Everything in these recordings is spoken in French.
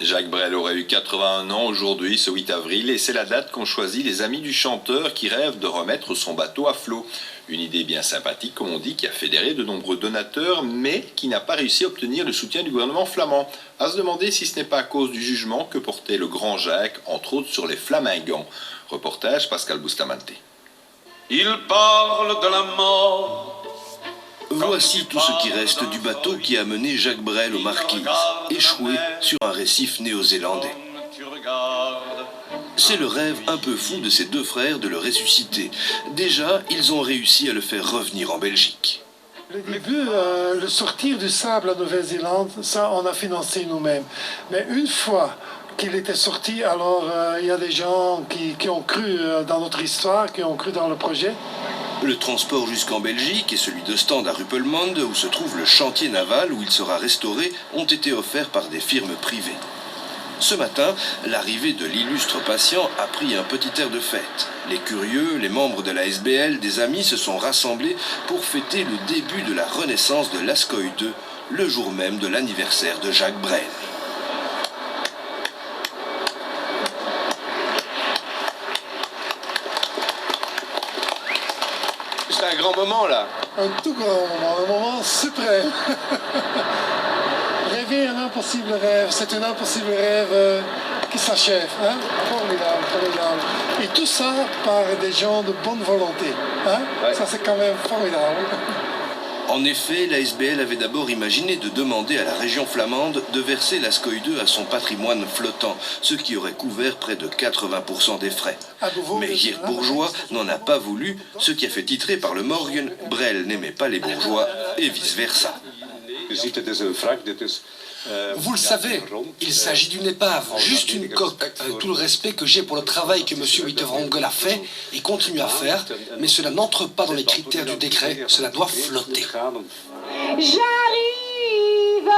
Jacques Brel aurait eu 81 ans aujourd'hui, ce 8 avril, et c'est la date qu'ont choisi les amis du chanteur qui rêvent de remettre son bateau à flot. Une idée bien sympathique, comme on dit, qui a fédéré de nombreux donateurs, mais qui n'a pas réussi à obtenir le soutien du gouvernement flamand. À se demander si ce n'est pas à cause du jugement que portait le grand Jacques, entre autres sur les flamingants. Reportage Pascal Bustamante. Il parle de la mort. Voici tout ce qui reste du bateau qui a mené Jacques Brel aux Marquises, échoué sur un récif néo-zélandais. C'est le rêve un peu fou de ces deux frères de le ressusciter. Déjà, ils ont réussi à le faire revenir en Belgique. Le début, le sortir du sable à Nouvelle-Zélande, ça on a financé nous-mêmes. Mais une fois qu'il était sorti, alors il y a des gens qui ont cru dans notre histoire, qui ont cru dans le projet. Le transport jusqu'en Belgique et celui de Stand à Ruppelmonde, où se trouve le chantier naval où il sera restauré, ont été offerts par des firmes privées. Ce matin, l'arrivée de l'illustre patient a pris un petit air de fête. Les curieux, les membres de la SBL, des amis se sont rassemblés pour fêter le début de la renaissance de l'Ascoï 2, le jour même de l'anniversaire de Jacques Brel. C'est un grand moment là. Un tout grand moment, un moment suprême. Rêver un impossible rêve, c'est un impossible rêve qui s'achève. Hein? Formidable, formidable. Et tout ça par des gens de bonne volonté. Hein? Ouais. Ça c'est quand même formidable. En effet, la SBL avait d'abord imaginé de demander à la région flamande de verser l'Ascoï 2 à son patrimoine flottant, ce qui aurait couvert près de 80% des frais. Mais Geert Bourgeois n'en a pas voulu, ce qui a fait titrer par le Morgen « Brel n'aimait pas les bourgeois » et vice-versa. Vous le savez, il s'agit d'une épave, juste une coque. Tout le respect que j'ai pour le travail que M. Wittevangel a fait et continue à faire, mais cela n'entre pas dans les critères du décret, cela doit flotter. J'arrive,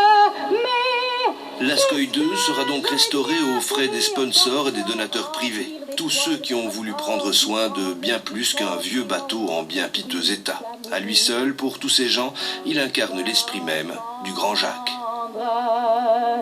mais... L'Ascoï 2 sera donc restauré aux frais des sponsors et des donateurs privés. Tous ceux qui ont voulu prendre soin de bien plus qu'un vieux bateau en bien piteux état. À lui seul, pour tous ces gens, il incarne l'esprit même du grand Jacques.